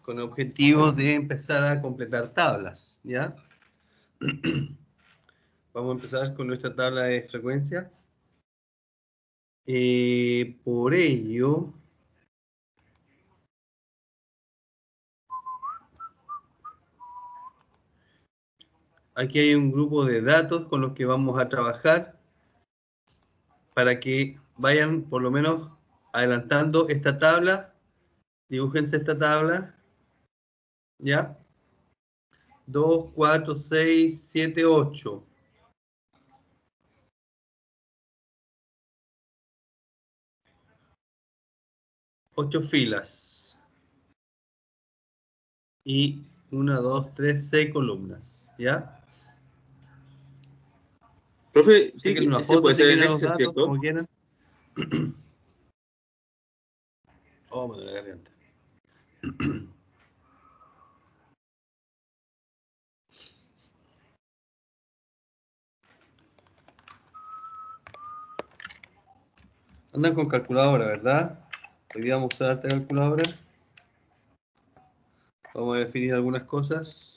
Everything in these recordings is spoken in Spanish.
con objetivos de empezar a completar tablas, ¿ya? Vamos a empezar con nuestra tabla de frecuencia. Por ello, aquí hay un grupo de datos con los que vamos a trabajar para que vayan por lo menos adelantando esta tabla. Dibújense esta tabla, ¿ya? 2, 4, 6, 7, 8. 8 filas. Y 1, 2, 3, 6 columnas, ¿ya? Profe, Si quieren una ese foto, puede si ser en quieren los Excel, datos, ¿cierto? como quieran. Oh, me duele la garganta. Andan con calculadora, ¿verdad? Hoy día vamos a usar esta calculadora. Vamos a definir algunas cosas.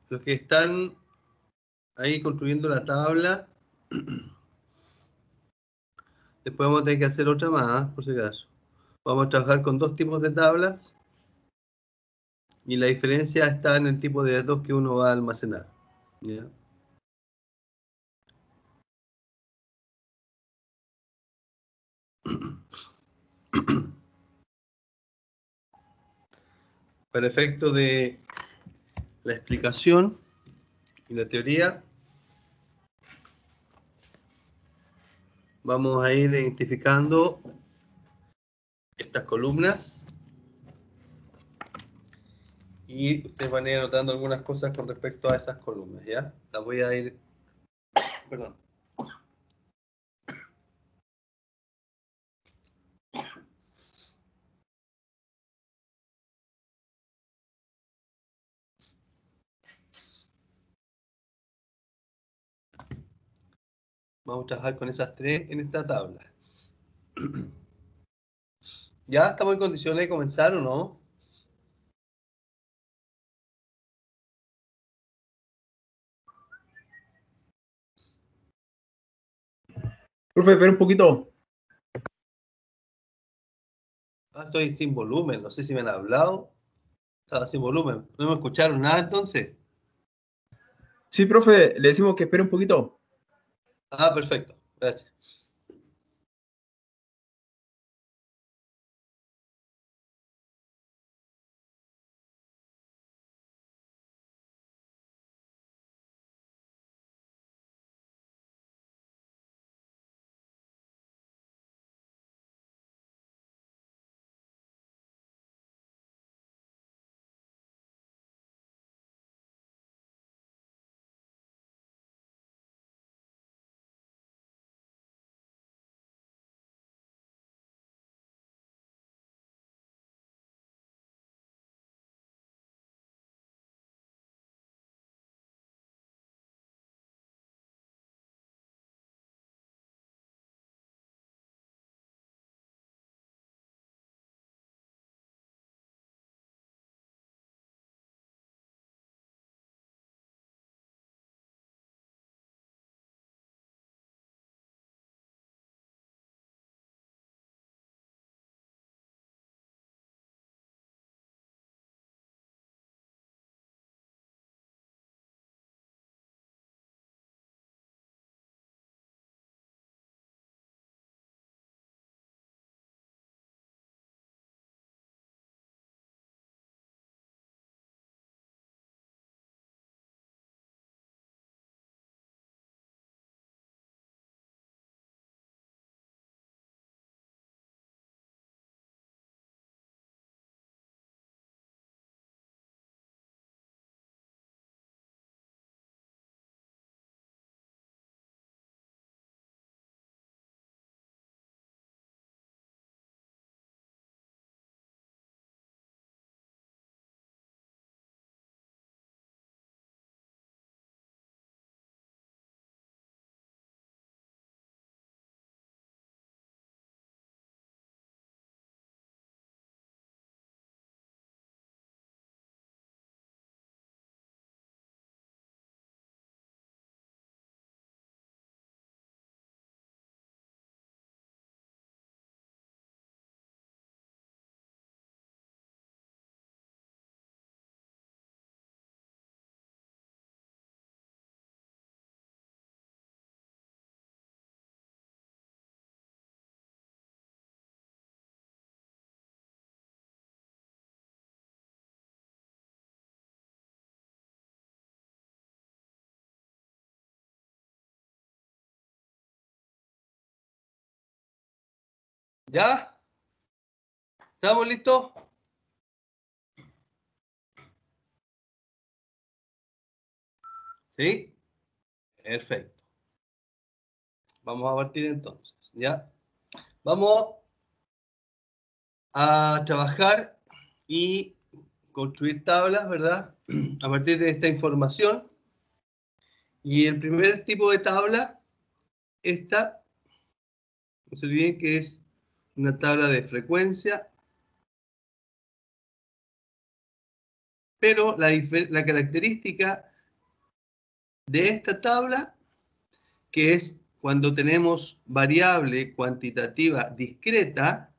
Los que están ahí construyendo la tabla, después vamos a tener que hacer otra más, por si acaso. Vamos a trabajar con dos tipos de tablas y la diferencia está en el tipo de datos que uno va a almacenar, ¿ya? Para efecto de la explicación y la teoría, vamos a ir identificando estas columnas y ustedes van a ir anotando algunas cosas con respecto a esas columnas, ¿ya? Las voy a ir... Perdón. Vamos a trabajar con esas tres en esta tabla. ¿Ya estamos en condiciones de comenzar o no? Profe, espera un poquito. Estoy sin volumen, no sé si me han hablado. Estaba sin volumen. ¿No me escucharon nada entonces? Sí, profe, le decimos que espere un poquito. Perfecto. Gracias. ¿Ya? ¿Estamos listos? ¿Sí? Perfecto. Vamos a partir entonces, ¿ya? Vamos a trabajar y construir tablas, ¿verdad? A partir de esta información. Y el primer tipo de tabla, esta, no se olviden que es una tabla de frecuencia, pero la característica de esta tabla, que es cuando tenemos variable cuantitativa discreta,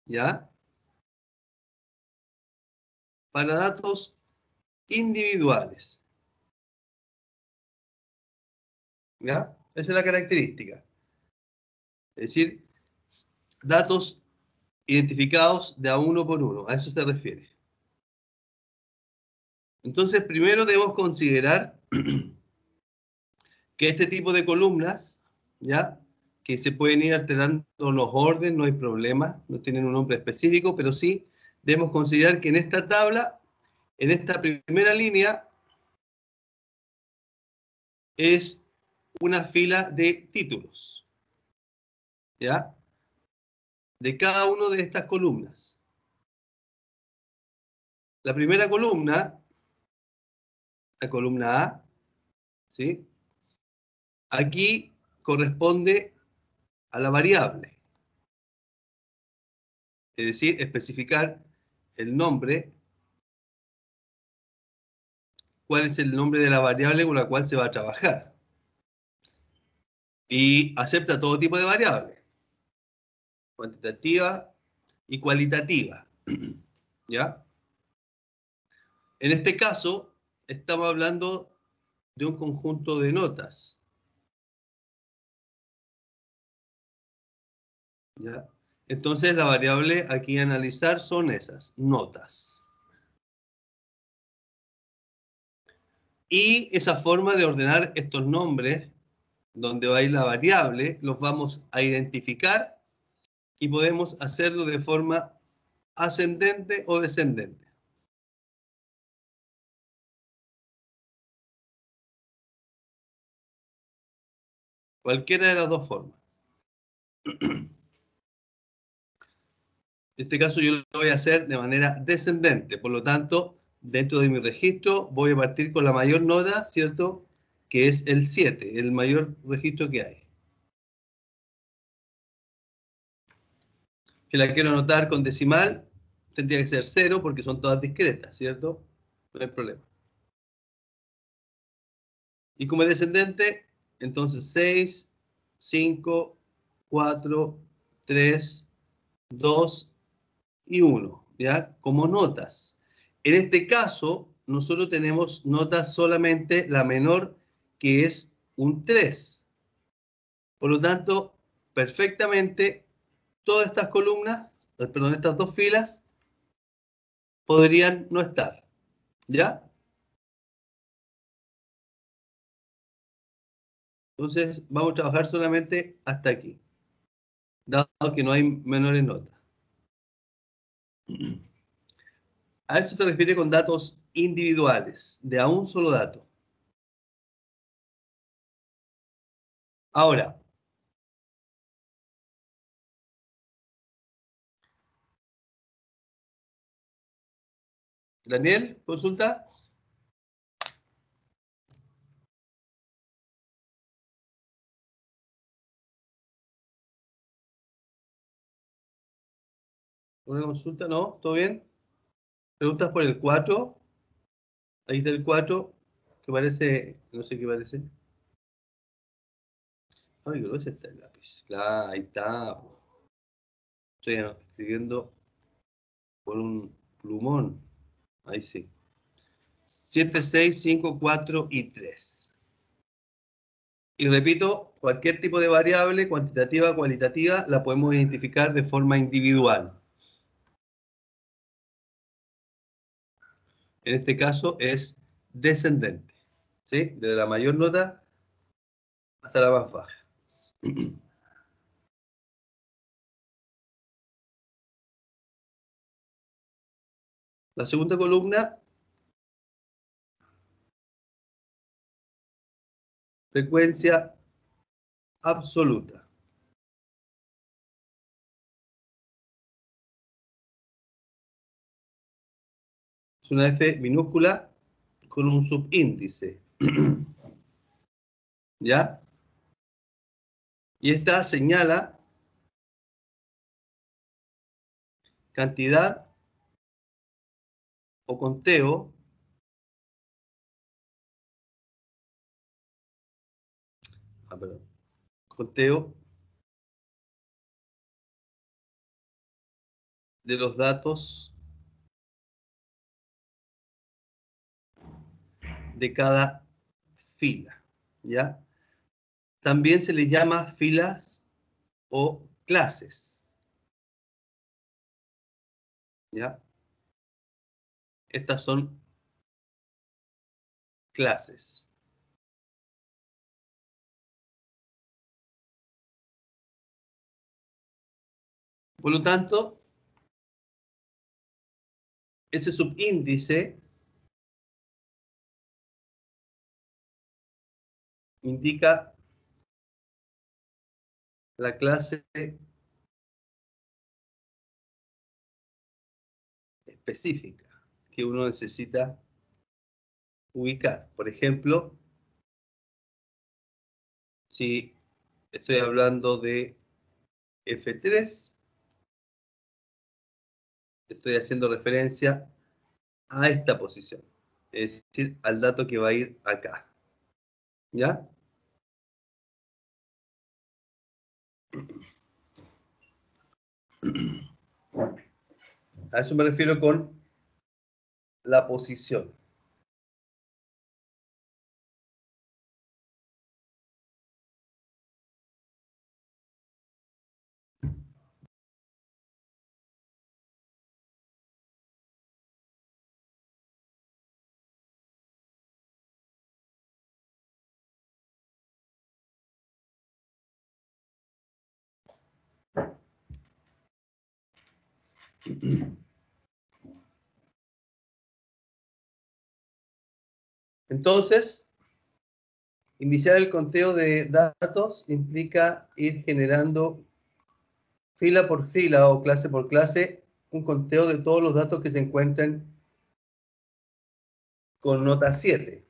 ¿ya? Para datos individuales, ¿ya? Esa es la característica. Es decir, datos identificados de a uno por uno. A eso se refiere. Entonces, primero debemos considerar que este tipo de columnas, ¿ya?, que se pueden ir alterando los órdenes, no hay problema, no tienen un nombre específico, pero sí debemos considerar que en esta tabla, en esta primera línea, es una fila de títulos, ¿ya?, de cada una de estas columnas. La primera columna, la columna A, ¿sí?, aquí corresponde a la variable, es decir, especificar el nombre, cuál es el nombre de la variable con la cual se va a trabajar. Y acepta todo tipo de variables, cuantitativa y cualitativa, ¿ya? En este caso, estamos hablando de un conjunto de notas, ¿ya? Entonces, la variable aquí a analizar son esas, notas. Y esa forma de ordenar estos nombres, donde va a ir la variable, los vamos a identificar y podemos hacerlo de forma ascendente o descendente. Cualquiera de las dos formas. En este caso yo lo voy a hacer de manera descendente, por lo tanto, dentro de mi registro voy a partir con la mayor nota, ¿cierto?, que es el 7, el mayor registro que hay. Si la quiero anotar con decimal, tendría que ser 0 porque son todas discretas, ¿cierto? No hay problema. Y como descendente, entonces 6, 5, 4, 3, 2 y 1, ¿ya? Como notas. En este caso, nosotros tenemos notas solamente la menor, que es un 3. Por lo tanto, perfectamente, todas estas columnas, perdón, estas dos filas, podrían no estar, ¿ya? Entonces, vamos a trabajar solamente hasta aquí, dado que no hay menores notas. A eso se refiere con datos individuales, de a un solo dato. Ahora, Daniel, consulta. ¿Una consulta? ¿No? ¿Todo bien? ¿Preguntas por el 4? Ahí está el 4, que parece, no sé qué parece. Ay, pero ese está el lápiz. Claro, ahí está. Estoy escribiendo con un plumón. Ahí sí. 7, 6, 5, 4 y 3. Y repito, cualquier tipo de variable, cuantitativa o cualitativa, la podemos identificar de forma individual. En este caso es descendente, ¿sí? Desde la mayor nota hasta la más baja. La segunda columna, frecuencia absoluta. Es una F minúscula con un subíndice. ¿Ya? Y esta señala cantidad o conteo conteo de los datos de cada fila, ¿ya? También se les llama filas o clases, ¿Ya? Estas son clases. Por lo tanto, ese subíndice indica la clase específica que uno necesita ubicar. Por ejemplo, si estoy hablando de F3, estoy haciendo referencia a esta posición, es decir, al dato que va a ir acá. ¿Ya? A eso me refiero con la posición. Entonces, iniciar el conteo de datos implica ir generando fila por fila o clase por clase un conteo de todos los datos que se encuentran con nota 7.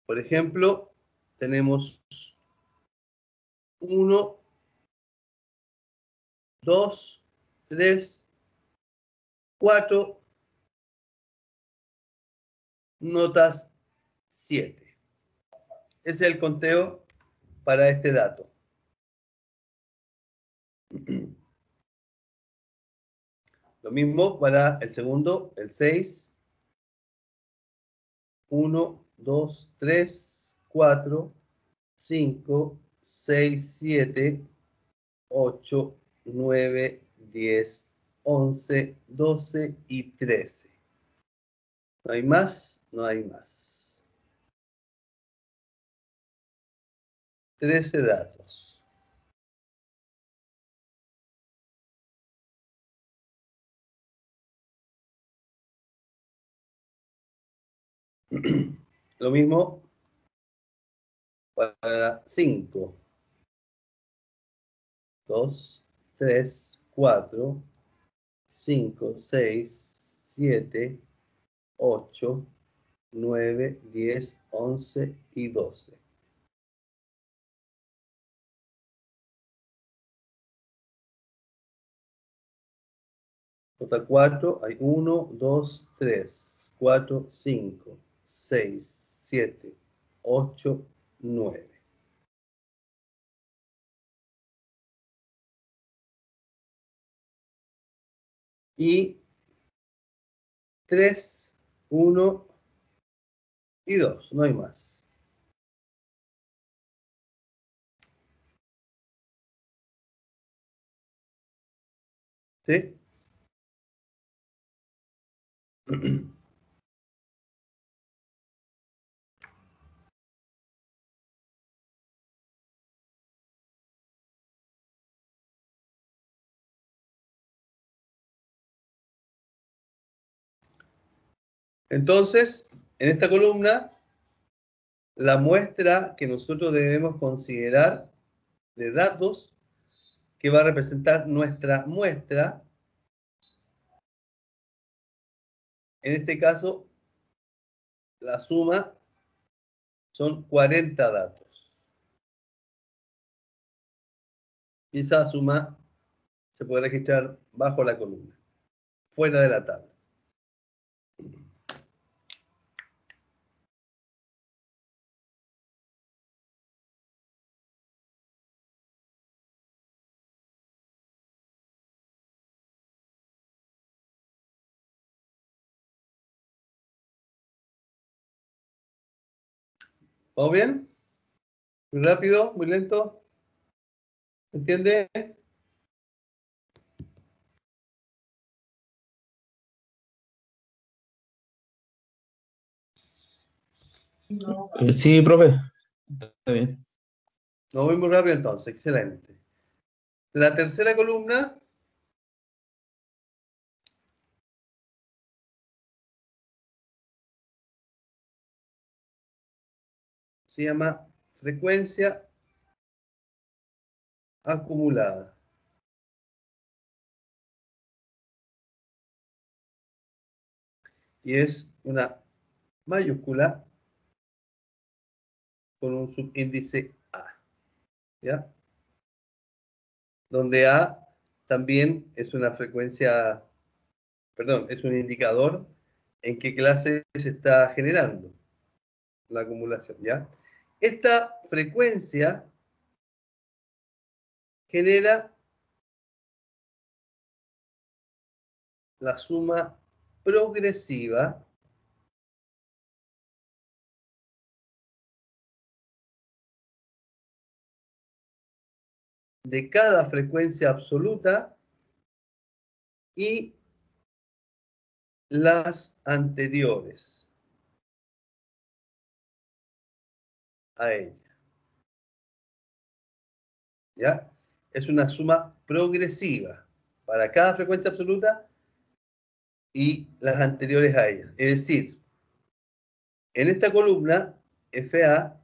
Por ejemplo, tenemos 1, 2, 3, 4, notas 7. Ese es el conteo para este dato. Lo mismo para el segundo, el 6. 1, 2, 3, 4, 5, 6, 7, 8, 9, 10, 11, 12 y 13. ¿No hay más? No hay más. 13 datos. Lo mismo para 5. 2, 3, 4, 5, 6, 7, 8, 9, 10, 11 y 12. Nota 4, hay 1, 2, 3, 4, 5, 6, 7, 8, 9. Y 3, 1 y 2, no hay más. ¿Sí? Entonces, en esta columna, la muestra que nosotros debemos considerar de datos que va a representar nuestra muestra, en este caso, la suma son 40 datos. Y esa suma se puede registrar bajo la columna, fuera de la tabla. ¿Vamos bien? ¿Muy rápido? ¿Muy lento? ¿Se entiende? Sí, profe. Está bien. Nos voy muy rápido entonces, excelente. La tercera columna se llama frecuencia acumulada. Y es una mayúscula con un subíndice A, ¿ya? Donde A también es una frecuencia, perdón, es un indicador en qué clase se está generando la acumulación, ¿ya? Esta frecuencia genera la suma progresiva de cada frecuencia absoluta y las anteriores a ella, ¿ya? Es una suma progresiva para cada frecuencia absoluta y las anteriores a ella. Es decir, en esta columna, FA,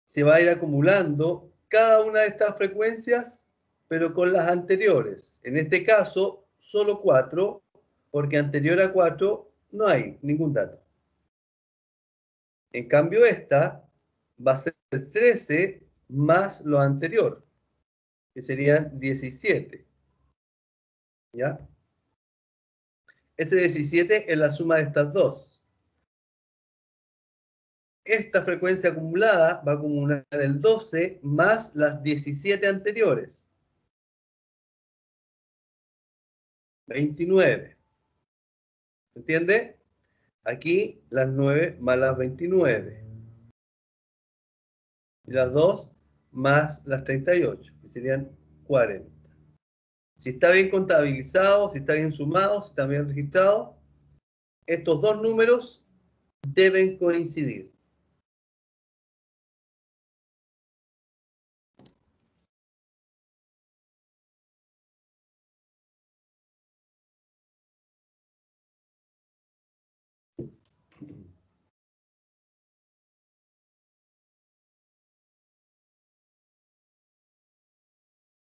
se va a ir acumulando cada una de estas frecuencias, pero con las anteriores. En este caso, solo 4, porque anterior a 4 no hay ningún dato. En cambio, esta va a ser 13 más lo anterior, que serían 17. ¿Ya? Ese 17 es la suma de estas dos. Esta frecuencia acumulada va a acumular el 12 más las 17 anteriores. 29. ¿Entiende? Aquí las 9 más las 29. Y las 2 más las 38, que serían 40. Si está bien contabilizado, si está bien sumado, si está bien registrado, estos dos números deben coincidir.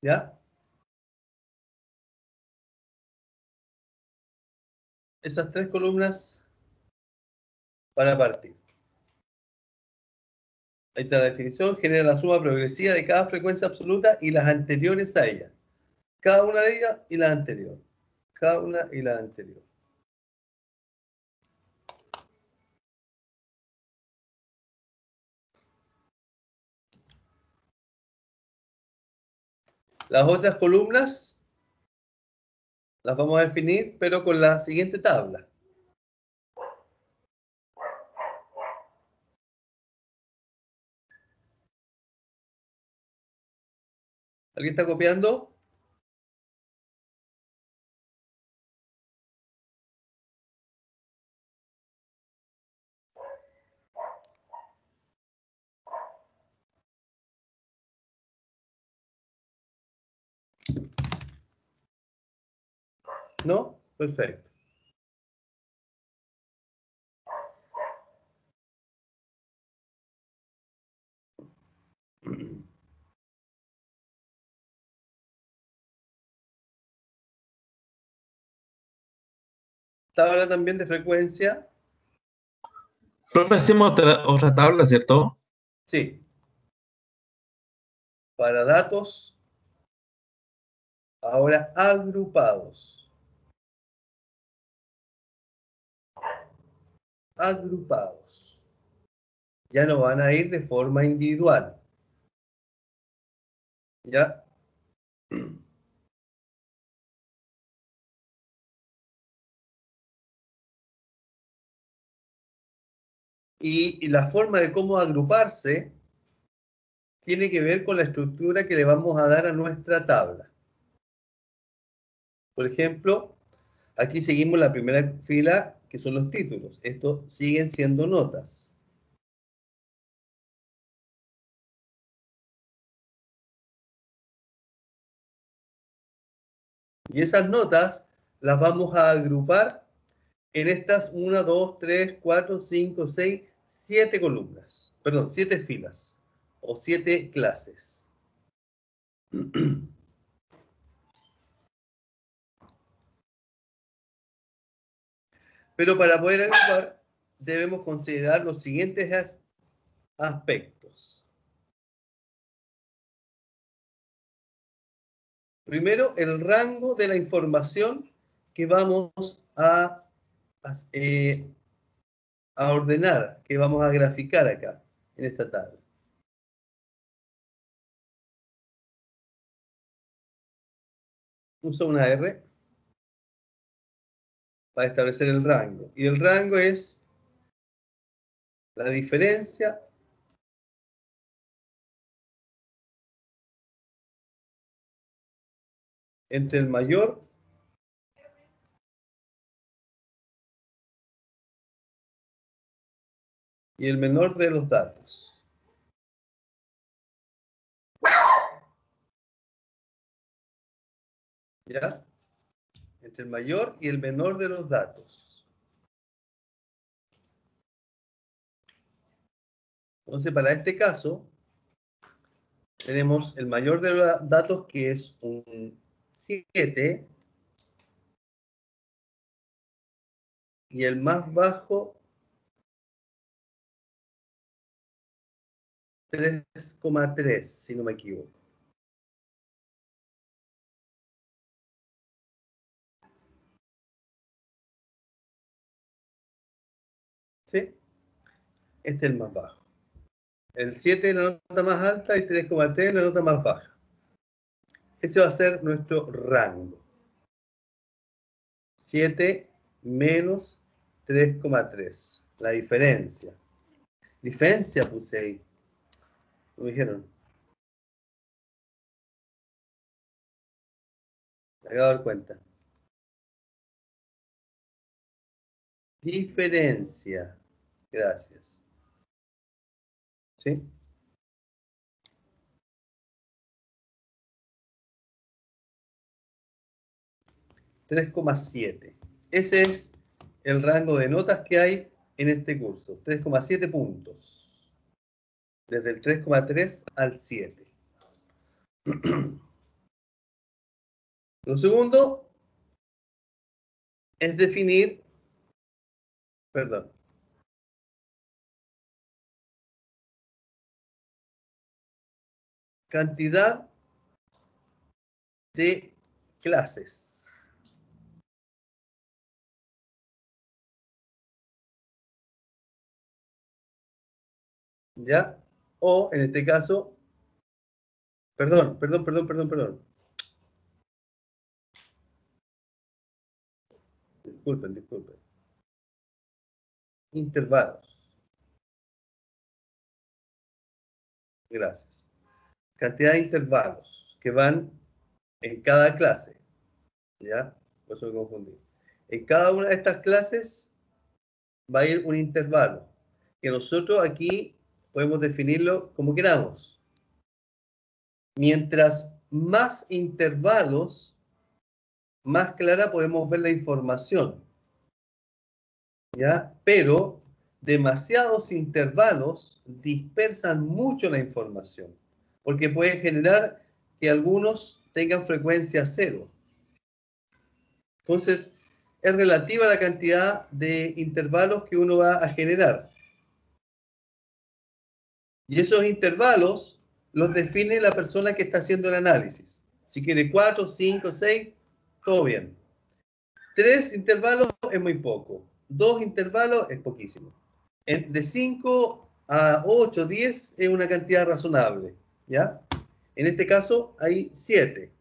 ¿Ya? Esas tres columnas para partir. Ahí está la definición. Genera la suma progresiva de cada frecuencia absoluta y las anteriores a ella. Cada una de ellas y la anterior. Cada una y la anterior. Las otras columnas las vamos a definir, pero con la siguiente tabla. ¿Alguien está copiando? ¿No? Perfecto. Tabla también de frecuencia. Profe, hacemos otra tabla, ¿cierto? Sí. Para datos ahora agrupados. Agrupados. Ya no van a ir de forma individual. ¿Ya? Y la forma de cómo agruparse tiene que ver con la estructura que le vamos a dar a nuestra tabla. Por ejemplo, aquí seguimos la primera fila que son los títulos. Estos siguen siendo notas. Y esas notas las vamos a agrupar en estas 1, 2, 3, 4, 5, 6, 7 columnas. Perdón, 7 filas o 7 clases. Pero para poder agrupar debemos considerar los siguientes aspectos. Primero, el rango de la información que vamos a ordenar, que vamos a graficar acá, en esta tabla. Uso una R para establecer el rango. Y el rango es la diferencia entre el mayor y el menor de los datos. ¿Ya? Entre el mayor y el menor de los datos. Entonces, para este caso, tenemos el mayor de los datos, que es un 7, y el más bajo, 3,3, si no me equivoco. ¿Sí? Este es el más bajo. El 7 es la nota más alta y 3,3 es la nota más baja. Ese va a ser nuestro rango. 7 menos 3,3. La diferencia. Diferencia puse ahí. Me dijeron. Me acabo de dar cuenta. Diferencia. Gracias. ¿Sí? 3,7. Ese es el rango de notas que hay en este curso. 3,7 puntos. Desde el 3,3 al 7. Lo segundo es definir, perdón, cantidad de clases. ¿Ya? O, en este caso, perdón. Disculpen. Intervalos. Gracias. Cantidad de intervalos que van en cada clase. ¿Ya? Por eso me confundí. En cada una de estas clases va a ir un intervalo, que nosotros aquí podemos definirlo como queramos. Mientras más intervalos, más clara podemos ver la información. ¿Ya? Pero demasiados intervalos dispersan mucho la información, porque puede generar que algunos tengan frecuencia cero. Entonces, es relativa la cantidad de intervalos que uno va a generar. Y esos intervalos los define la persona que está haciendo el análisis. Si quiere 4, 5, 6, todo bien. 3 intervalos es muy poco. 2 intervalos es poquísimo. De 5 a 8, 10 es una cantidad razonable. ¿Ya? En este caso hay 7.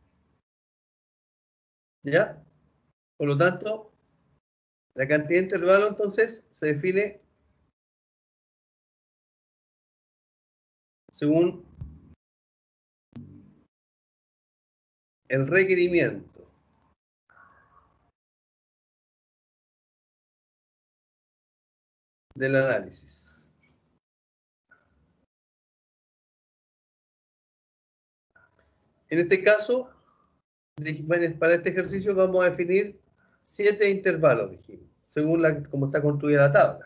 ¿Ya? Por lo tanto, la cantidad de intervalos entonces se define según el requerimiento del análisis. En este caso, bueno, para este ejercicio vamos a definir 7 intervalos, dijimos, según cómo está construida la tabla.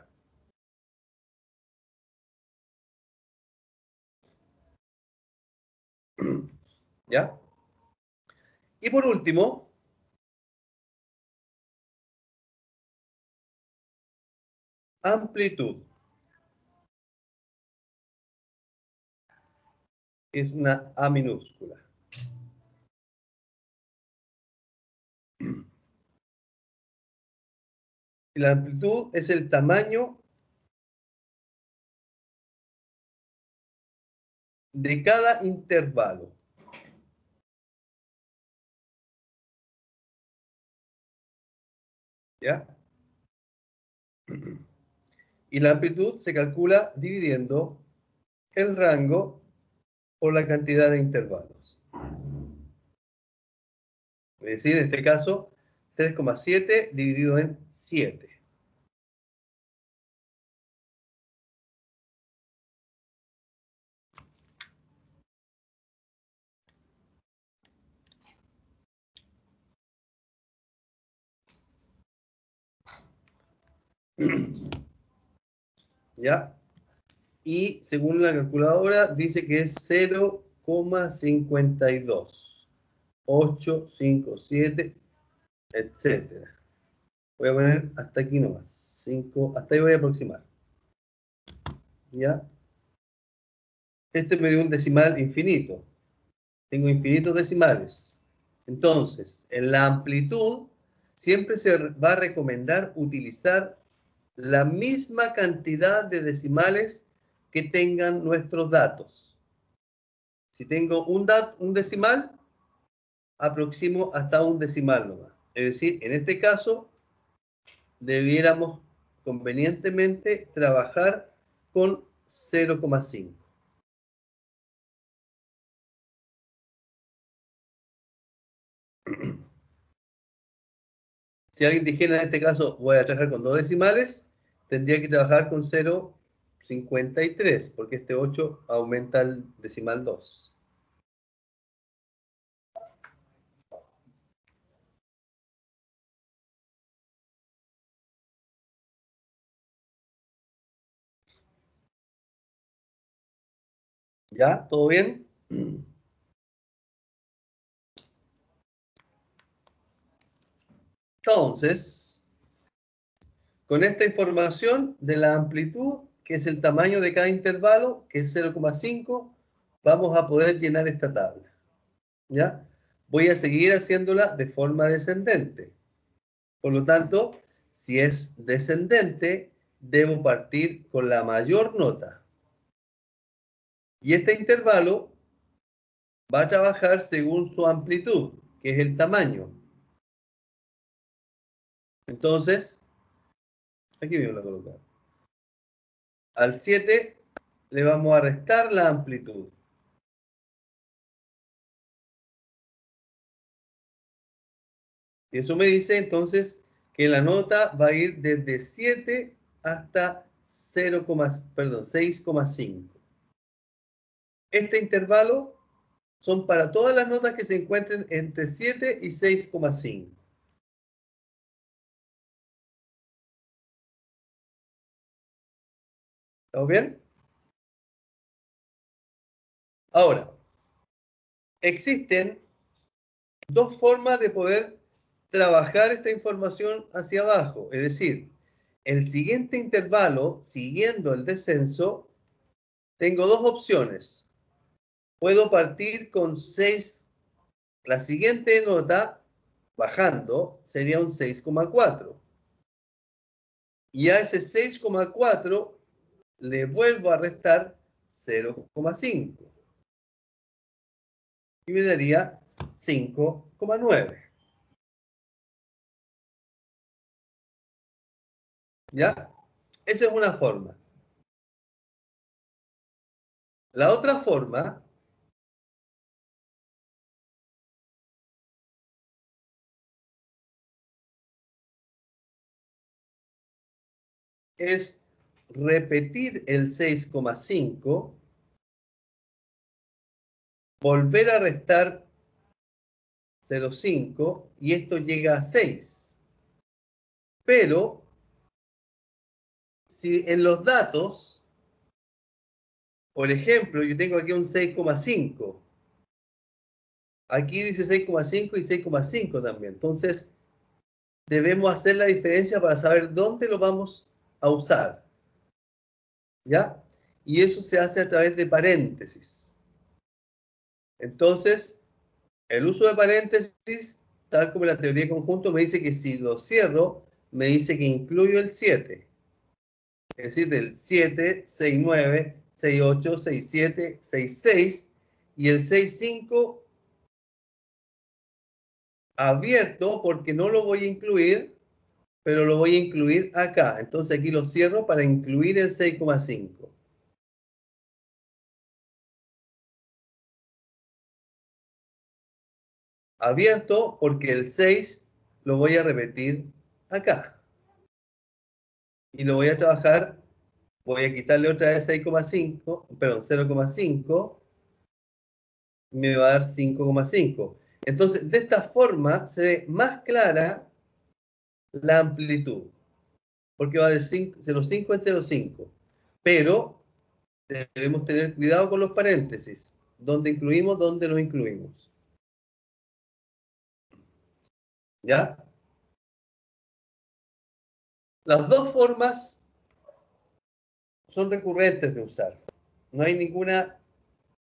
¿Ya? Y por último, amplitud. Es una A minúscula. Y la amplitud es el tamaño de cada intervalo. ¿Ya? Y la amplitud se calcula dividiendo el rango por la cantidad de intervalos. Es decir, en este caso, 3,7 dividido en 7. ¿Ya? Y según la calculadora dice que es 0,52. 8, 5, 7, etcétera. Voy a poner hasta aquí nomás. 5, hasta ahí voy a aproximar. ¿Ya? Este me dio un decimal infinito. Tengo infinitos decimales. Entonces, en la amplitud siempre se va a recomendar utilizar la misma cantidad de decimales que tengan nuestros datos. Si tengo un decimal, aproximo hasta un decimal nomás. Es decir, en este caso, debiéramos convenientemente trabajar con 0,5. Si alguien dijera en este caso, voy a trabajar con 2 decimales, tendría que trabajar con 0,53, porque este 8 aumenta el decimal 2. ¿Ya? ¿Todo bien? Entonces, con esta información de la amplitud, que es el tamaño de cada intervalo, que es 0,5, vamos a poder llenar esta tabla. ¿Ya? Voy a seguir haciéndola de forma descendente. Por lo tanto, si es descendente, debo partir con la mayor nota. Y este intervalo va a trabajar según su amplitud, que es el tamaño. Entonces, aquí mismo la colocar. Al 7 le vamos a restar la amplitud. Y eso me dice entonces que la nota va a ir desde 7 hasta 6,5. Este intervalo son para todas las notas que se encuentren entre 7 y 6,5. ¿Estamos bien? Ahora, existen dos formas de poder trabajar esta información hacia abajo. Es decir, el siguiente intervalo, siguiendo el descenso, tengo dos opciones. Puedo partir con 6. La siguiente nota, bajando, sería un 6,4. Y a ese 6,4 le vuelvo a restar 0,5. Y me daría 5,9. ¿Ya? Esa es una forma. La otra forma es repetir el 6,5, volver a restar 0,5 y esto llega a 6. Pero si en los datos, por ejemplo, yo tengo aquí un 6,5, aquí dice 6,5 y 6,5 también. Entonces, debemos hacer la diferencia para saber dónde lo vamos a usar. ¿Ya? Y eso se hace a través de paréntesis. Entonces, el uso de paréntesis, tal como la teoría de conjunto, me dice que si lo cierro, me dice que incluyo el 7. Es decir, del 7, 6, 9, 6, 8, 6, 7, 6, 6 y el 6, 5 abierto porque no lo voy a incluir, pero lo voy a incluir acá. Entonces aquí lo cierro para incluir el 6,5. Abierto porque el 6 lo voy a repetir acá. Y lo voy a trabajar, voy a quitarle otra vez 6,5, perdón, 0,5, me va a dar 5,5. Entonces, de esta forma se ve más clara la amplitud, porque va de 0,5 en 0,5. Pero debemos tener cuidado con los paréntesis, donde incluimos, donde no incluimos. ¿Ya? Las dos formas son recurrentes de usar. No hay ninguna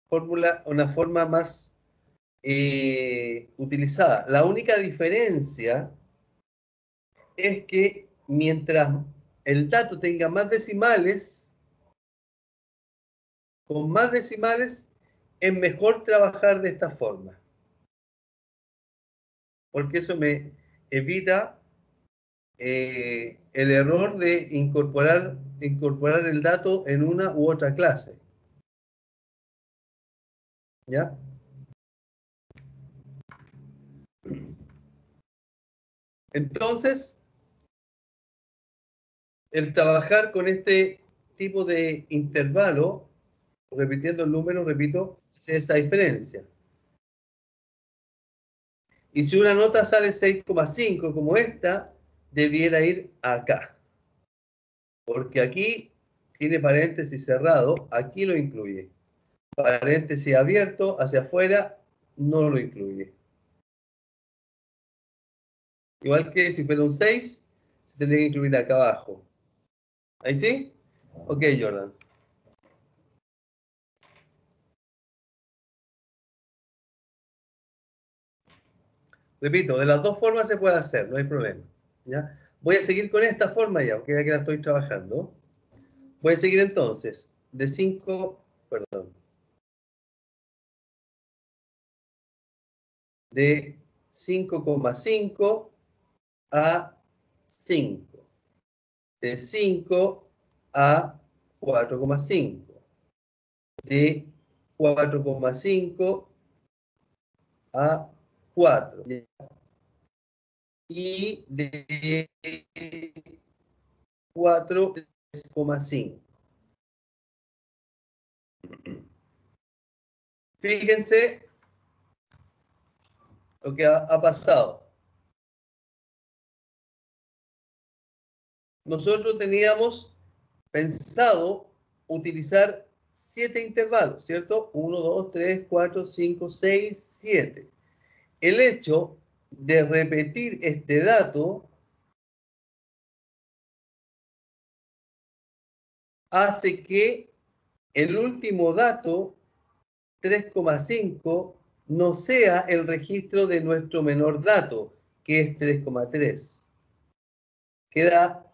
fórmula, una forma más utilizada. La única diferencia es que mientras el dato tenga más decimales, con más decimales, es mejor trabajar de esta forma. Porque eso me evita el error de incorporar el dato en una u otra clase. ¿Ya? Entonces, el trabajar con este tipo de intervalo, repitiendo el número, repito, hace esa diferencia. Y si una nota sale 6,5 como esta, debiera ir acá. Porque aquí tiene paréntesis cerrado, aquí lo incluye. Paréntesis abierto hacia afuera, no lo incluye. Igual que si fuera un 6, se tendría que incluir acá abajo. ¿Ahí sí? Ok, Jordan. Repito, de las dos formas se puede hacer, no hay problema. ¿Ya? Voy a seguir con esta forma ya, porque ya que la estoy trabajando. Voy a seguir entonces de 5, perdón, de 5,5 a 5, de 5 a 4,5, de 4,5 a 4 y de 4,5. Fíjense lo que ha pasado. Nosotros teníamos pensado utilizar 7 intervalos, ¿cierto? 1, 2, 3, 4, 5, 6, 7. El hecho de repetir este dato hace que el último dato, 3,5, no sea el registro de nuestro menor dato, que es 3,3. Queda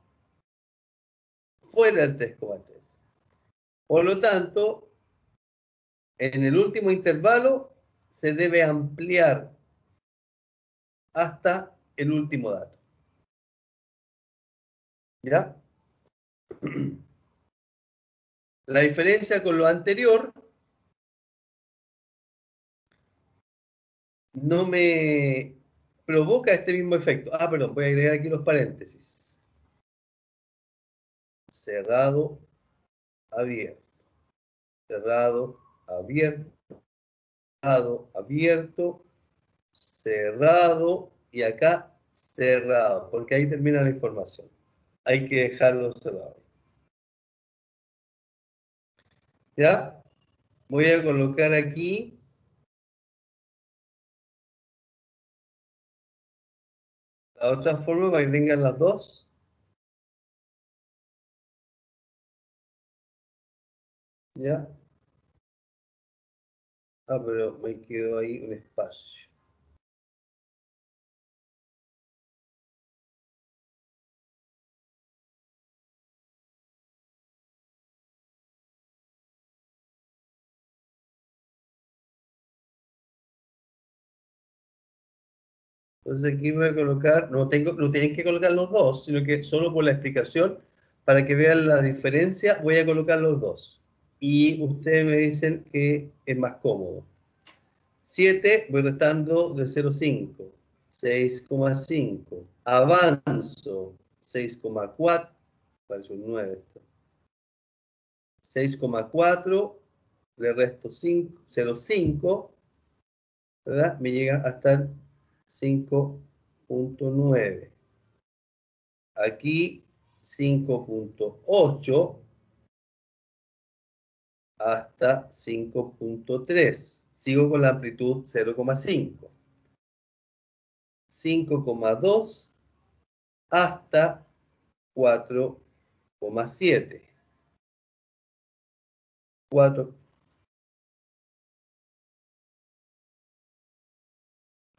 fuera el 3,3. Por lo tanto, en el último intervalo se debe ampliar hasta el último dato. ¿Ya? La diferencia con lo anterior no me provoca este mismo efecto. Ah, perdón, voy a agregar aquí los paréntesis. cerrado, abierto, cerrado, abierto, cerrado, abierto, cerrado y acá cerrado, porque ahí termina la información. Hay que dejarlo cerrado. ¿Ya? Voy a colocar aquí la otra forma para que tengan las dos. ¿Ya? Ah, pero me quedó ahí un espacio. Entonces aquí voy a colocar, no tienen que colocar los dos, sino que solo por la explicación, para que vean la diferencia, voy a colocar los dos. Y ustedes me dicen que es más cómodo. 7 voy restando de 0,5. 6,5. Avanzo 6,4. Parece un 9 esto. 6,4. Le resto 0,5. ¿Verdad? Me llega hasta el 5,9. Aquí 5,8 hasta 5,3. Sigo con la amplitud 0,5. 5,2 hasta 4,7.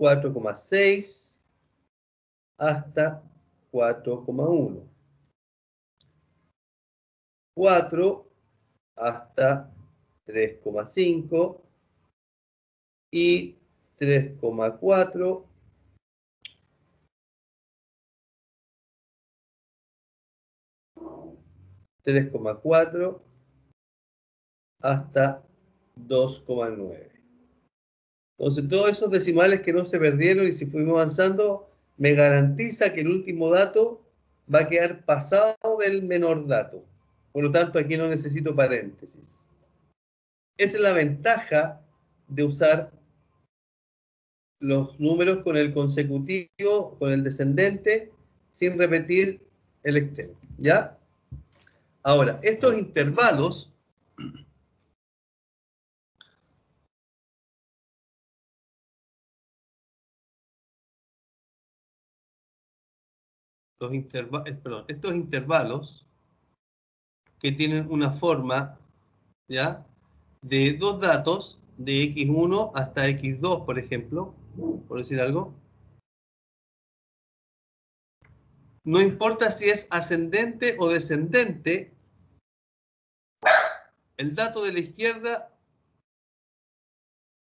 4,6 hasta 4,1. 4 hasta 3,5 y 3,4 3,4 hasta 2,9. Entonces, todos esos decimales que no se perdieron y si fuimos avanzando, me garantiza que el último dato va a quedar pasado del menor dato. Por lo tanto, aquí no necesito paréntesis. Esa es la ventaja de usar los números con el consecutivo, con el descendente, sin repetir el extremo. ¿Ya? Ahora, estos intervalos estos intervalos que tienen una forma, ¿ya? De dos datos, de x1 hasta x2, por ejemplo, por decir algo. No importa si es ascendente o descendente, el dato de la izquierda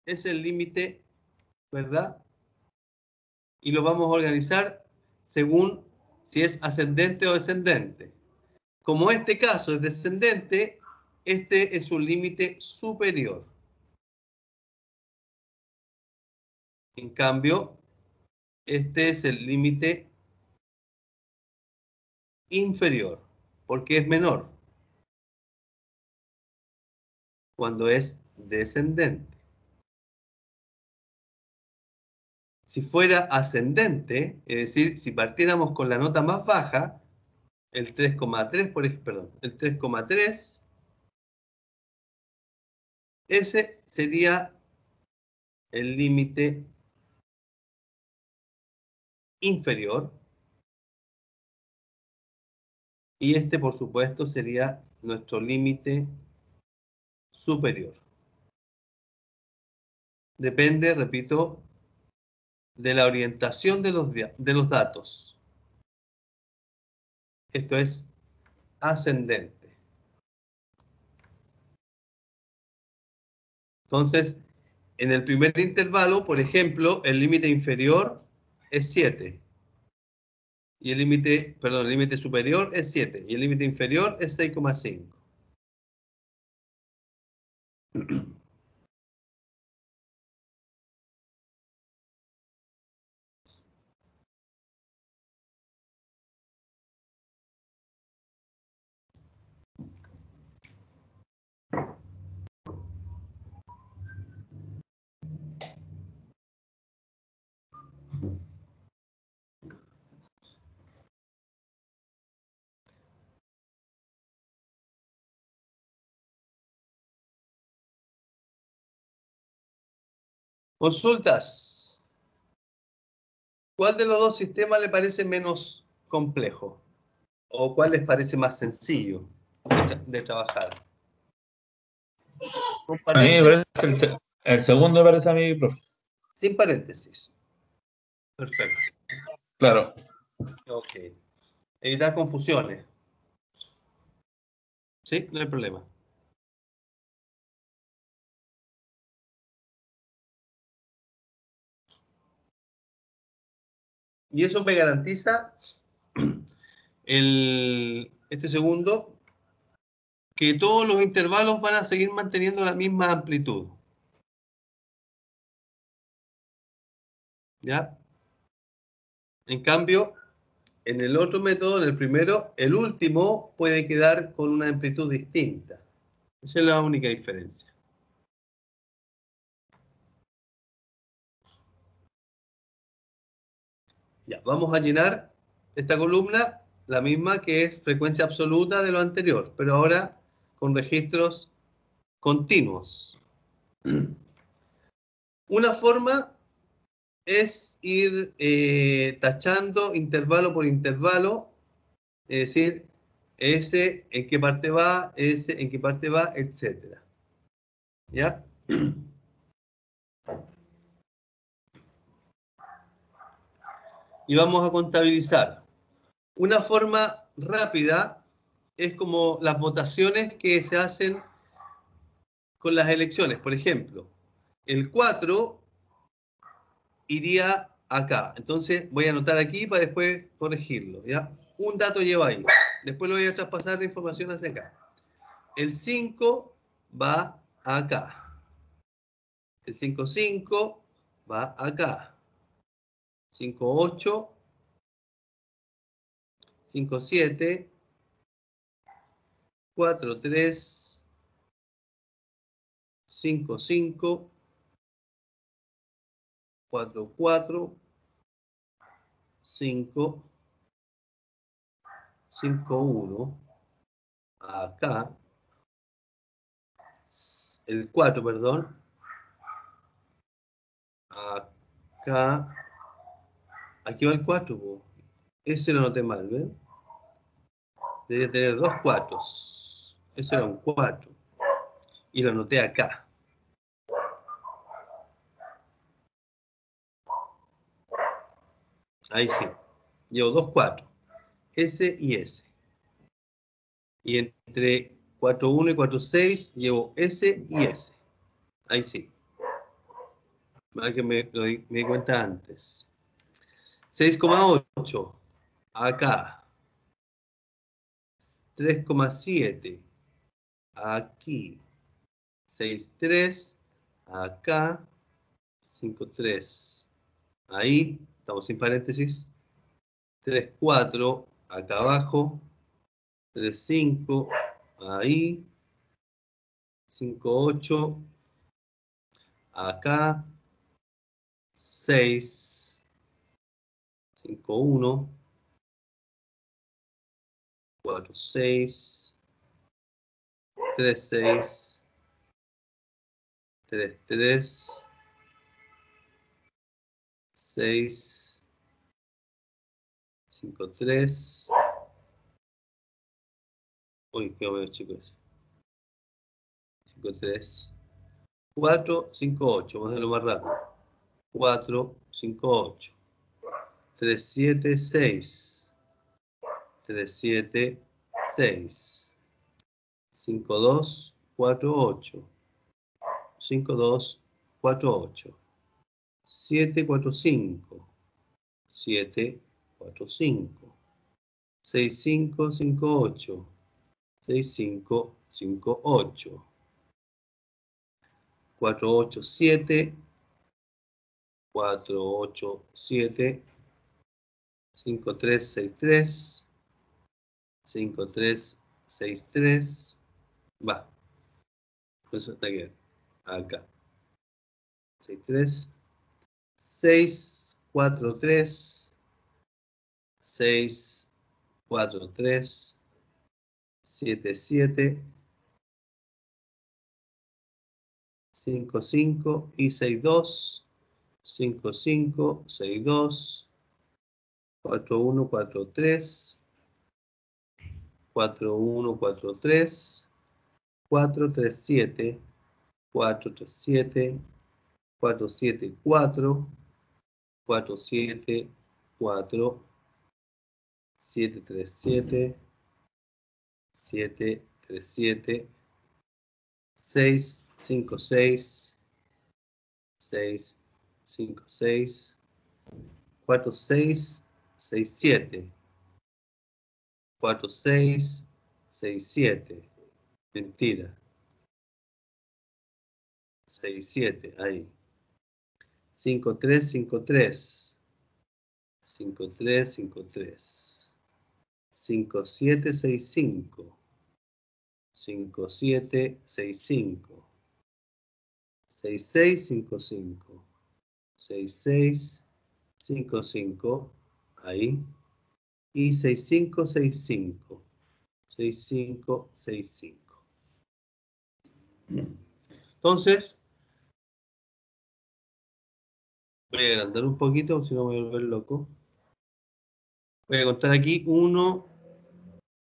es el límite, ¿verdad? Y lo vamos a organizar según si es ascendente o descendente. Como este caso es descendente, este es un límite superior. En cambio, este es el límite inferior, porque es menor cuando es descendente. Si fuera ascendente, es decir, si partiéramos con la nota más baja, el 3,3, perdón, el 3,3, ese sería el límite inferior y este, por supuesto, sería nuestro límite superior. Depende, repito, de la orientación de los datos. Esto es ascendente. Entonces, en el primer intervalo, por ejemplo, el límite inferior es 7. Y el límite superior es 7. Y el límite inferior es 6,5. Consultas. ¿Cuál de los dos sistemas le parece menos complejo? ¿O cuál les parece más sencillo de trabajar? Con A mí me paréntesis, parece el segundo, me parece a mí, profe. sin paréntesis. Perfecto. Claro. Ok. Evitar confusiones. ¿Sí? No hay problema. Y eso me garantiza este segundo, que todos los intervalos van a seguir manteniendo la misma amplitud. ¿Ya? En cambio, en el otro método, en el primero, el último puede quedar con una amplitud distinta. Esa es la única diferencia. Ya, vamos a llenar esta columna, la misma que es frecuencia absoluta de lo anterior, pero ahora con registros continuos. Una forma es ir tachando intervalo por intervalo, es decir, ese en qué parte va, ese en qué parte va, etcétera. ¿Ya? Y vamos a contabilizar. Una forma rápida es como las votaciones que se hacen con las elecciones. Por ejemplo, el 4 iría acá. Entonces voy a anotar aquí para después corregirlo. ¿Ya? Un dato lleva ahí. Después lo voy a traspasar la información hacia acá. El 5 va acá. El 5,5 va acá. 5,8. 5,7. 4,3. 5,5. 4,4. 5. 5,1. Acá. El 4, perdón. Acá. Aquí va el 4. Ese lo anoté mal, ¿ven? Debería tener dos 4. Ese era un 4. Y lo anoté acá. Ahí sí. Llevo dos 4. S y S. Y entre 4,1 y 4,6 llevo S y S. Ahí sí. Para que me di cuenta antes. 6,8. Acá. 3,7. Aquí. 6,3. Acá. 5,3. Ahí. Estamos sin paréntesis. 3,4. Acá abajo. 3,5. Ahí. 5,8. Acá. 6. 5,1. 4,6. 3,6. 3,3. 6. 5,3. Uy, qué bueno, chicos. 5,3. 4, 5,8. Vamos a hacerlo más rápido. 4, 5,8. 3,7, 6. 3,7, 6. 5,2, 4,8. 5,2, 4,8. 7,4,5. 7,4,5. 6,5, 5,8. 6,5, 5,8. 4,8,7. 4,8,7. 5,3,6,3. 5,3,6,3. Va. Eso está aquí. Acá. 6,3. 6,4,3. 6,4,3. 7,7. 5,5 y 6,2. 5, 6, 2, 4, 1, 4, 3, 4, 1, 4, 3, 4, 3, 7, 4, 3, 7, 4, 7, 4, 4, 7, 4, 7, 3, 7, 7, 3, 7, 6, 5, 6, 6, 5, 6, 4, 6, 6, 7, 4, 6, 6, 7. Mentira. 6, 7, ahí. 5, 3, 5, 3. 5, 3, 5, 3. 5, 7, 6, 5. 5, 7, 6, 5. 6, 6, 5, 5. 6, 6, 5, 5. Ahí. Y 6, 5, 6, 5. 6, 5, 6, 5. Entonces, voy a agrandar un poquito, si no me voy a volver loco. Voy a contar aquí 1,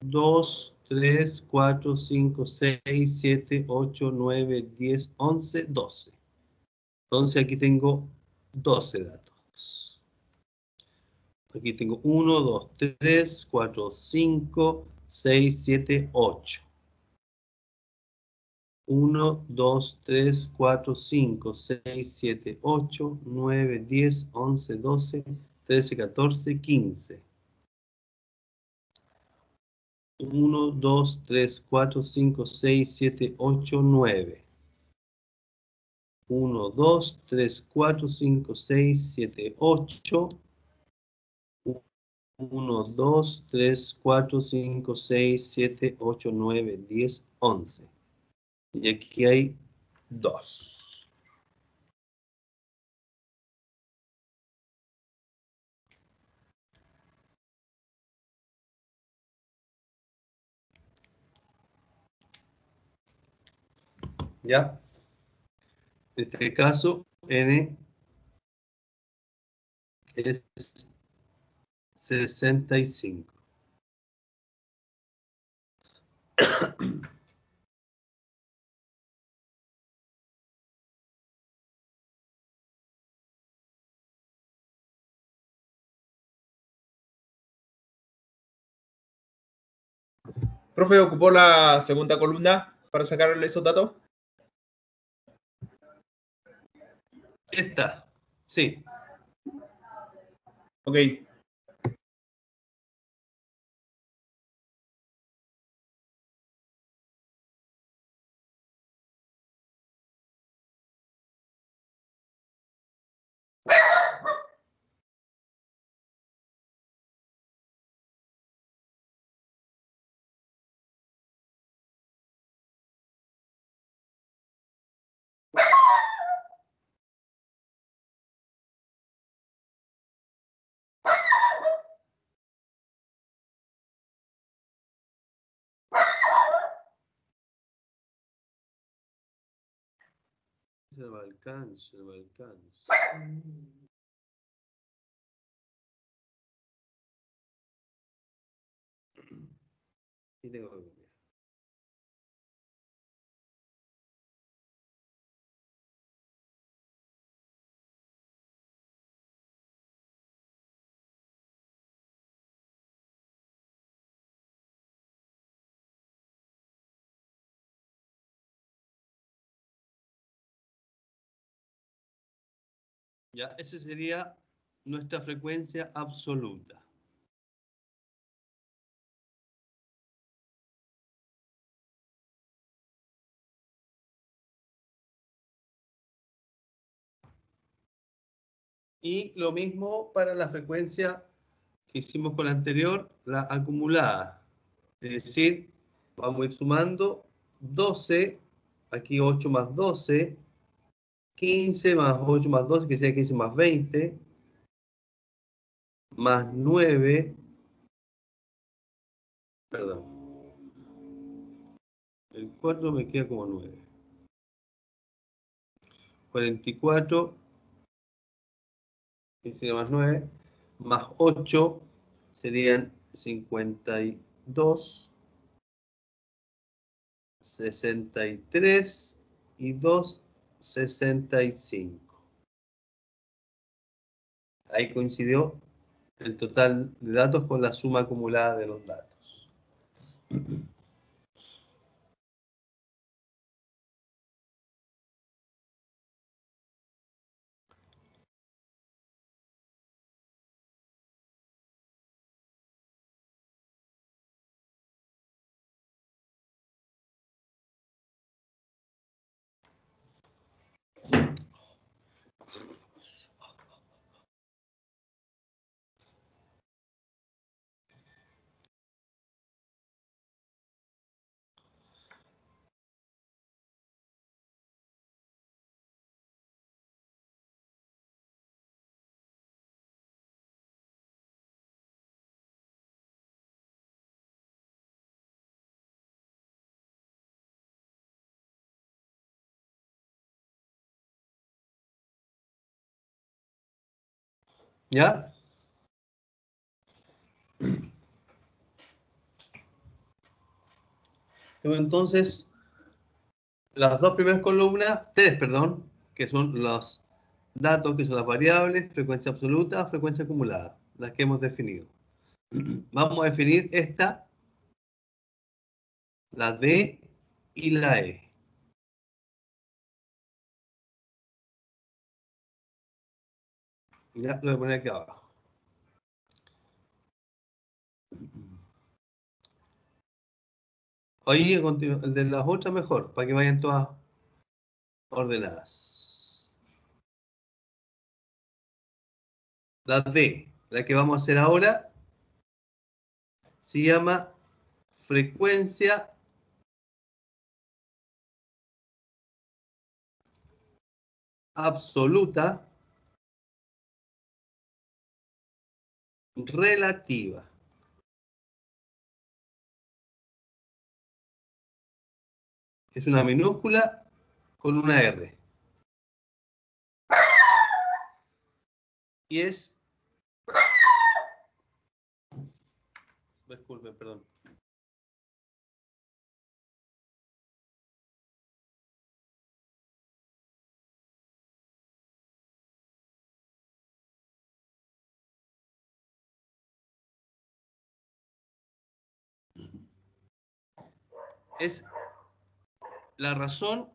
2, 3, 4, 5, 6, 7, 8, 9, 10, 11, 12. Entonces aquí tengo 12 datos. Aquí tengo 1, 2, 3, 4, 5, 6, 7, 8. 1, 2, 3, 4, 5, 6, 7, 8, 9, 10, 11, 12, 13, 14, 15. 1, 2, 3, 4, 5, 6, 7, 8, 9. 1, 2, 3, 4, 5, 6, 7, 8. 1, 2, 3, 4, 5, 6, 7, 8, 9, 10, 11. Y aquí hay 2. ¿Ya? En este caso, n es 65. Profe, ¿ocupó la segunda columna para sacarle esos datos? Esta, sí. Ok. Se va alcance, se va alcance. Y tengo que copiar. Ya, esa sería nuestra frecuencia absoluta. Y lo mismo para la frecuencia que hicimos con la anterior, la acumulada. Es decir, vamos a ir sumando 12, aquí 8 más 12, 15 más 8 más 12, que sea 15 más 20, más 9, perdón, el 4 me queda como 9. 44 15 más 9, más 8 serían 52, 63 y 2, 65. Ahí coincidió el total de datos con la suma acumulada de los datos. ¿Ya? Entonces, las dos primeras columnas, tres, perdón, que son los datos, que son las variables, frecuencia absoluta, frecuencia acumulada, las que hemos definido. Vamos a definir esta, la D y la E. Ya lo voy a poner aquí abajo. Ahí el de las otras mejor, para que vayan todas ordenadas. La D, la que vamos a hacer ahora, se llama frecuencia absoluta relativa. Es una minúscula con una R. Y es... Disculpen, perdón. Es la razón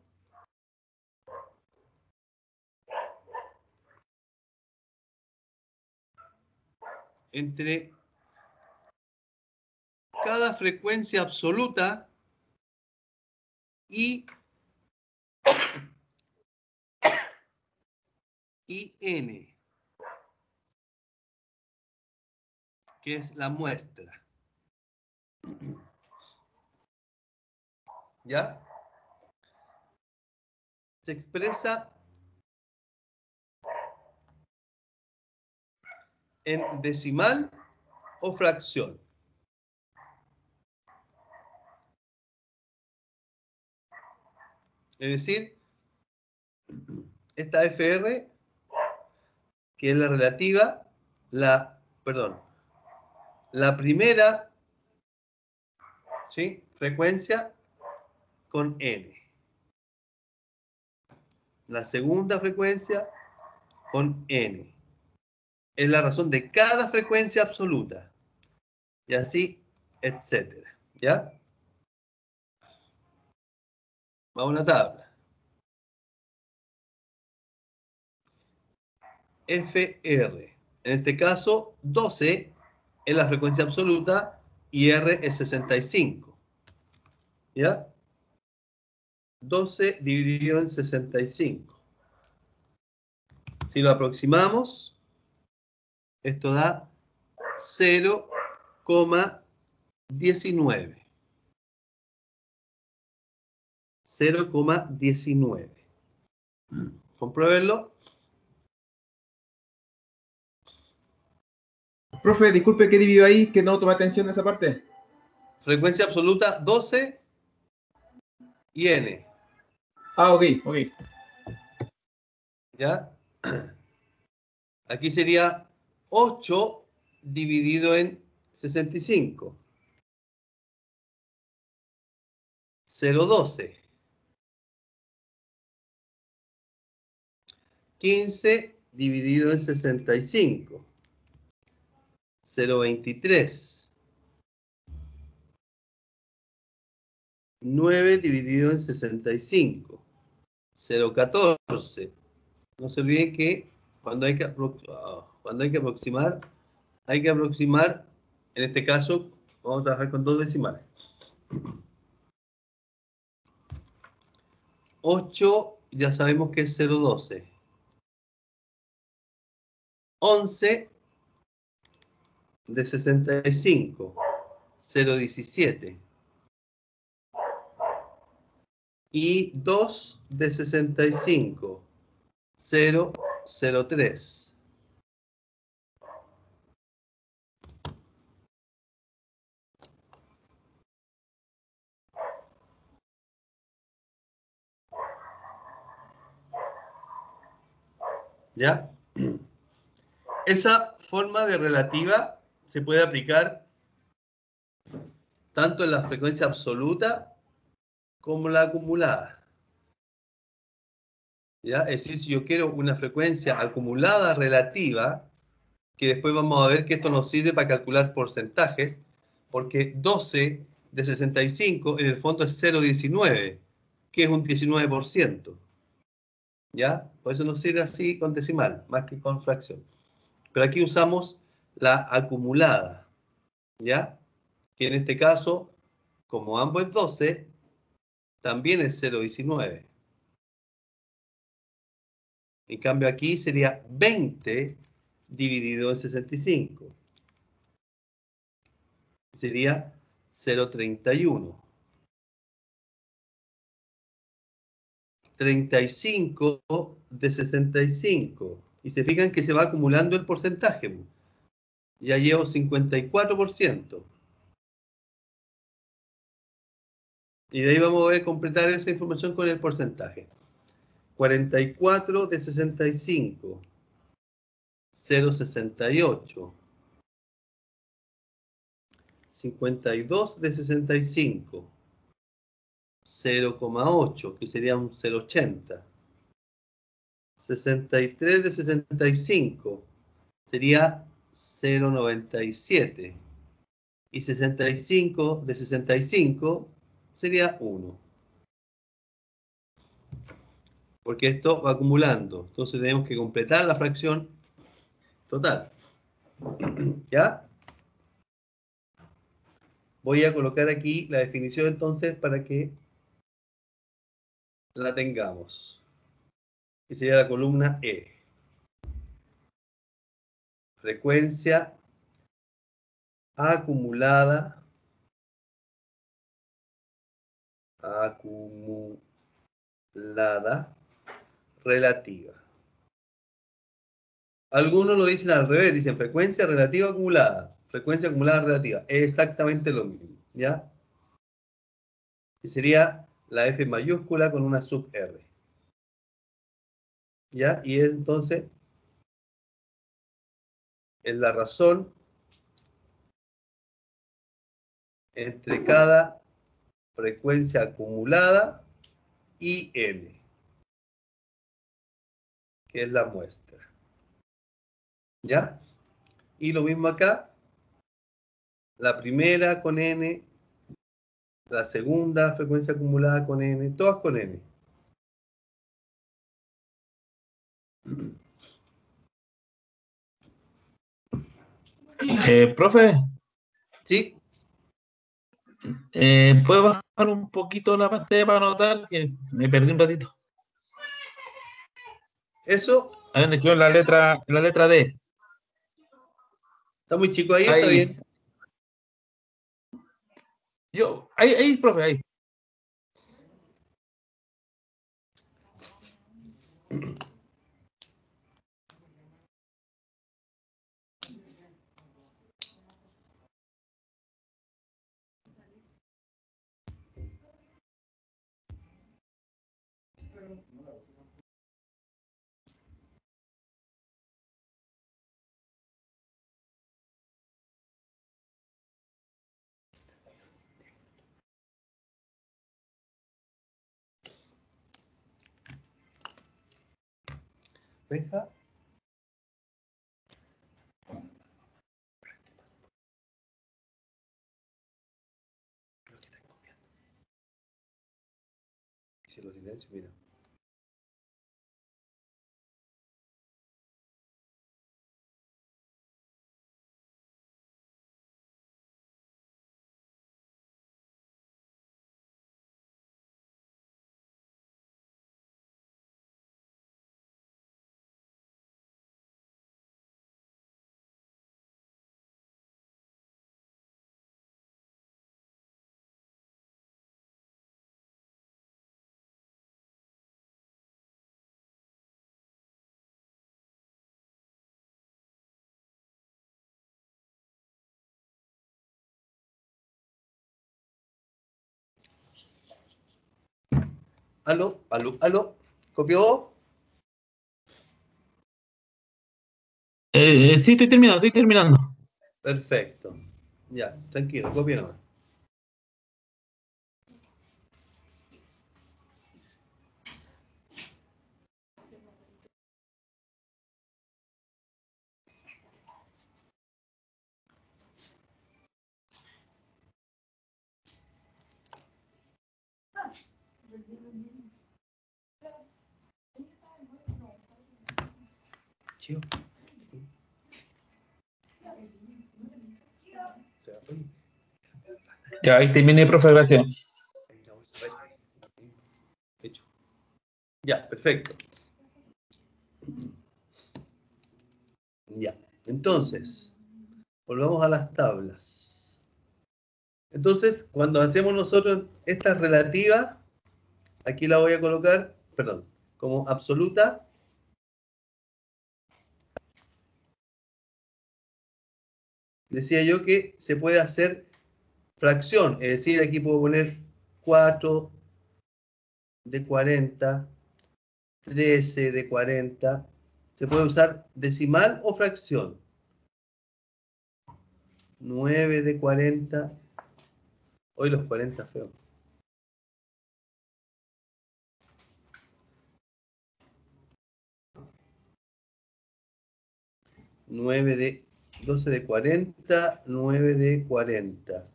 entre cada frecuencia absoluta y n, que es la muestra. ¿Ya? Se expresa en decimal o fracción. Es decir, esta FR, que es la relativa, la primera, ¿sí?, frecuencia con n. La segunda frecuencia con n. Es la razón de cada frecuencia absoluta. Y así, etcétera. ¿Ya? Vamos a una tabla. FR. En este caso, 12 es la frecuencia absoluta y R es 65. ¿Ya? 12 dividido en 65. Si lo aproximamos, esto da 0,19. 0,19. Compruébenlo. Profe, disculpe que dividió ahí, que no tomé atención de esa parte. Frecuencia absoluta 12 y n. Ah, ok. ¿Ya? Aquí sería 8 dividido en 65. 0,12. 15 dividido en 65. 0,23. 9 dividido en 65. 0,14. No se olviden que cuando hay que aproximar, en este caso, vamos a trabajar con 2 decimales. 8 ya sabemos que es 0,12. 11 de 65, 0,17. Y 2 de 65, 0,03. ¿Ya? Esa forma de relativa se puede aplicar tanto en la frecuencia absoluta como la acumulada. ¿Ya? Es decir, si yo quiero una frecuencia acumulada relativa, que después vamos a ver que esto nos sirve para calcular porcentajes, porque 12 de 65 en el fondo es 0,19, que es un 19%. ¿Ya? Por eso nos sirve así con decimal, más que con fracción. Pero aquí usamos la acumulada, ¿ya? Que en este caso, como ambos es 12, también es 0,19. En cambio aquí sería 20 dividido en 65. Sería 0,31. 35 de 65. Y se fijan que se va acumulando el porcentaje. Ya llevo 54%. Y de ahí vamos a ver completar esa información con el porcentaje. 44 de 65. 0,68. 52 de 65. 0,8, que sería un 0,80. 63 de 65 sería 0,97. Y 65 de 65 sería 1. Porque esto va acumulando. Entonces tenemos que completar la fracción total. ¿Ya? Voy a colocar aquí la definición entonces para que la tengamos. Que sería la columna E. Frecuencia acumulada relativa. Algunos lo dicen al revés, dicen frecuencia relativa acumulada. Frecuencia acumulada relativa. Es exactamente lo mismo, ¿ya? Y sería la F mayúscula con una sub R. ¿Ya? Y entonces es la razón entre cada frecuencia acumulada y N, que es la muestra. ¿Ya? Y lo mismo acá, la primera con N, la segunda frecuencia acumulada con N, todas con N. Profe, ¿Sí? ¿puedo bajar un poquito la pantalla para anotar? Que me perdí un ratito. Eso Ahí donde quedó la letra D. está muy chico ahí, está Ahí. bien. Ahí, profe, ahí. Despeja. Si lo silencio, mira. Aló, aló, aló. ¿Copió? Sí, estoy terminando. Perfecto. Ya, tranquilo, copia nomás. Chío. Ya, ahí terminé, profe, gracias. Hecho. Ya, perfecto. Ya, entonces, volvamos a las tablas. Entonces, cuando hacemos nosotros esta relativa, aquí la voy a colocar, perdón, como absoluta. Decía yo que se puede hacer fracción, es decir, aquí puedo poner 4 de 40, 13 de 40. Se puede usar decimal o fracción. 9 de 40. Hoy los 40 feos. 9 de 12 de 40, 9 de 40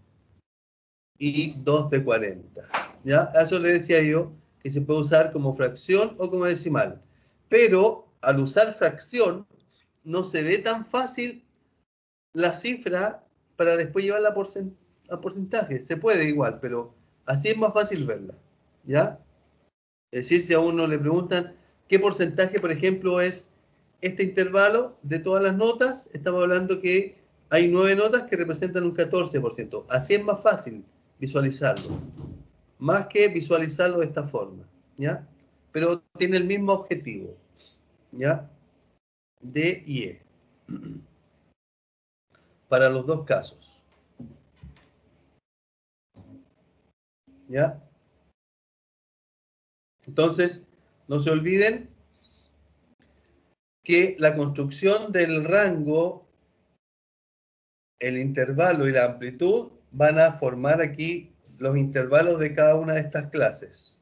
y 2 de 40. ¿Ya? A eso le decía yo que se puede usar como fracción o como decimal. Pero al usar fracción no se ve tan fácil la cifra para después llevarla a porcentaje. Se puede igual, pero así es más fácil verla. ¿Ya? Es decir, si a uno le preguntan qué porcentaje, por ejemplo, es este intervalo de todas las notas, estamos hablando que hay 9 notas que representan un 14%. Así es más fácil visualizarlo, más que visualizarlo de esta forma, ¿ya? Pero tiene el mismo objetivo, ¿ya? D y E. Para los dos casos, ¿ya? Entonces, no se olviden que la construcción del rango, el intervalo y la amplitud van a formar aquí los intervalos de cada una de estas clases.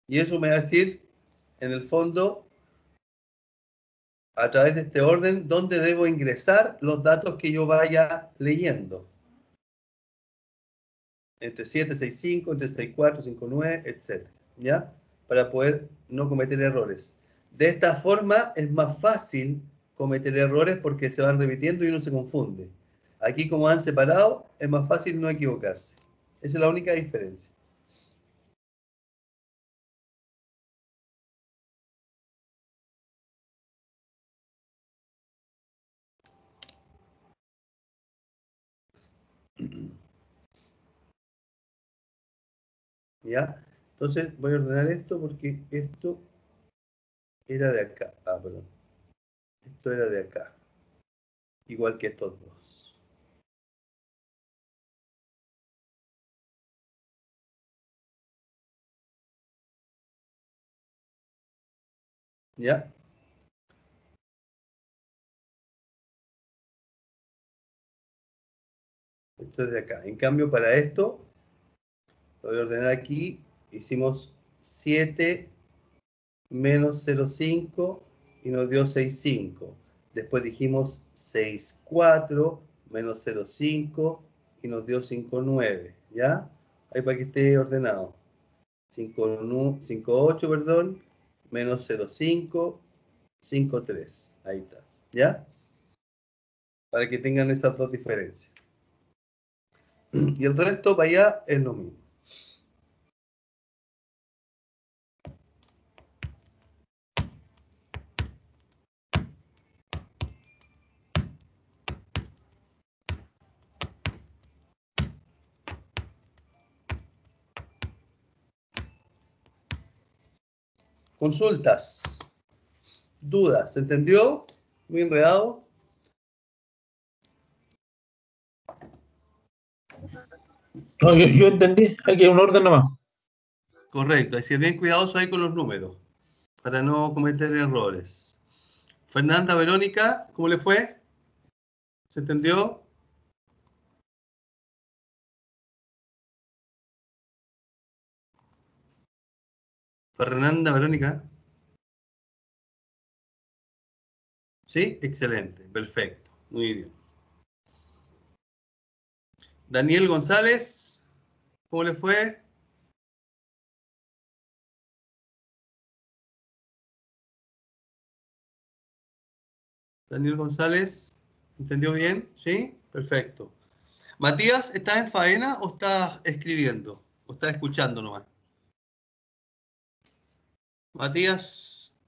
Y eso me va a decir, en el fondo, a través de este orden, dónde debo ingresar los datos que yo vaya leyendo. Entre 7, 6, 5, entre 6, 4, 5, 9, etc. ¿Ya? Para poder no cometer errores. De esta forma es más fácil cometer errores porque se van repitiendo y uno se confunde. Aquí, como han separado, es más fácil no equivocarse. Esa es la única diferencia. ¿Ya? Entonces voy a ordenar esto porque esto era de acá. Ah, perdón. Esto era de acá. Igual que estos dos. ¿Ya? Esto es de acá. En cambio, para esto, lo voy a ordenar aquí. Hicimos 7 menos 0,5 y nos dio 6,5. Después dijimos 6,4 menos 0,5 y nos dio 5,9. ¿Ya? Ahí para que esté ordenado. 5,8, perdón, menos 0,5, 5,3. Ahí está. ¿Ya? Para que tengan esas dos diferencias. Y el resto para allá es lo mismo. Consultas, dudas, ¿se entendió? Muy enredado. No, yo entendí, hay que ir un orden nomás. Correcto, hay que ser bien cuidadosos ahí con los números, para no cometer errores. Fernanda, Verónica, ¿cómo le fue? ¿Se entendió? Fernanda, Verónica. ¿Sí? Excelente, perfecto, muy bien. Daniel González, ¿cómo le fue? Daniel González, ¿entendió bien? ¿Sí? Perfecto. Matías, ¿estás en faena o estás escribiendo? ¿O estás escuchando nomás? Matías,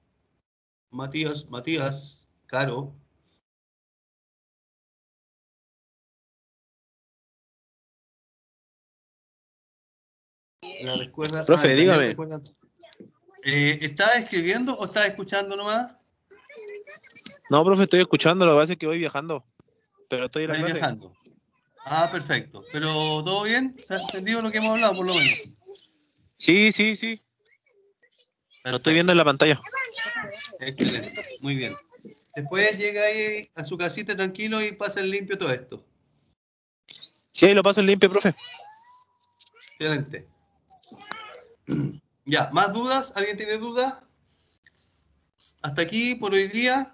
Caro. La recuerda. Profe, Daniel, dígame. recuerda. ¿Estás escribiendo o estás escuchando nomás? No, profe, estoy escuchando, lo que pasa es que voy viajando, pero estoy en la Estás clase. viajando. Ah, perfecto. ¿Pero todo bien? ¿Se ha entendido lo que hemos hablado, por lo menos? Sí. Perfecto. Lo estoy viendo en la pantalla. Excelente, muy bien. Después llega ahí a su casita tranquilo y pasa en limpio todo esto. Sí, ahí lo paso en limpio, profe. Excelente. Ya, ¿más dudas? ¿Alguien tiene dudas? Hasta aquí por hoy día.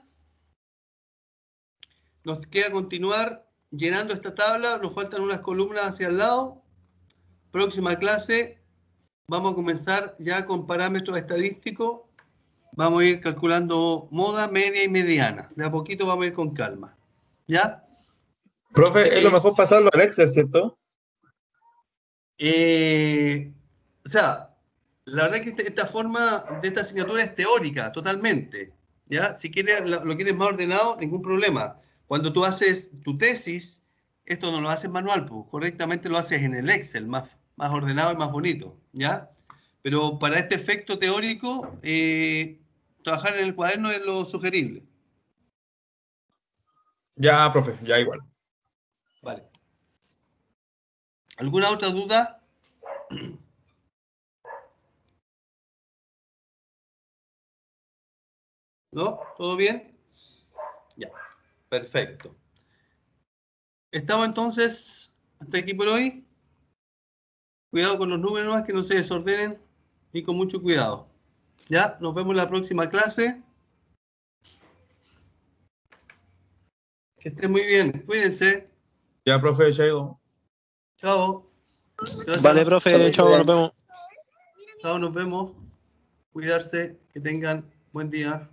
Nos queda continuar llenando esta tabla. Nos faltan unas columnas hacia el lado. Próxima clase vamos a comenzar ya con parámetros estadísticos. Vamos a ir calculando moda, media y mediana. De a poquito vamos a ir con calma. ¿Ya? Profe, es lo mejor pasarlo al Excel, ¿cierto? O sea, la verdad es que esta forma de esta asignatura es teórica, totalmente. ¿Ya? Si quieres, lo quieres más ordenado, ningún problema. Cuando tú haces tu tesis, esto no lo haces manual, pues, correctamente lo haces en el Excel, más ordenado y más bonito. ¿Ya? Pero para este efecto teórico, trabajar en el cuaderno es lo sugerible. Ya, profe, ya igual. Vale. ¿Alguna otra duda? ¿No? ¿Todo bien? Ya, perfecto. Estamos entonces hasta aquí por hoy. Cuidado con los números nomás, que no se desordenen y con mucho cuidado. Ya, nos vemos en la próxima clase. Que estén muy bien. Cuídense. Ya, profe, ya llegó. Chao. Gracias, Vale, Marcelo. profe, chao, nos vemos. Chao, nos vemos. Cuidarse. Que tengan buen día.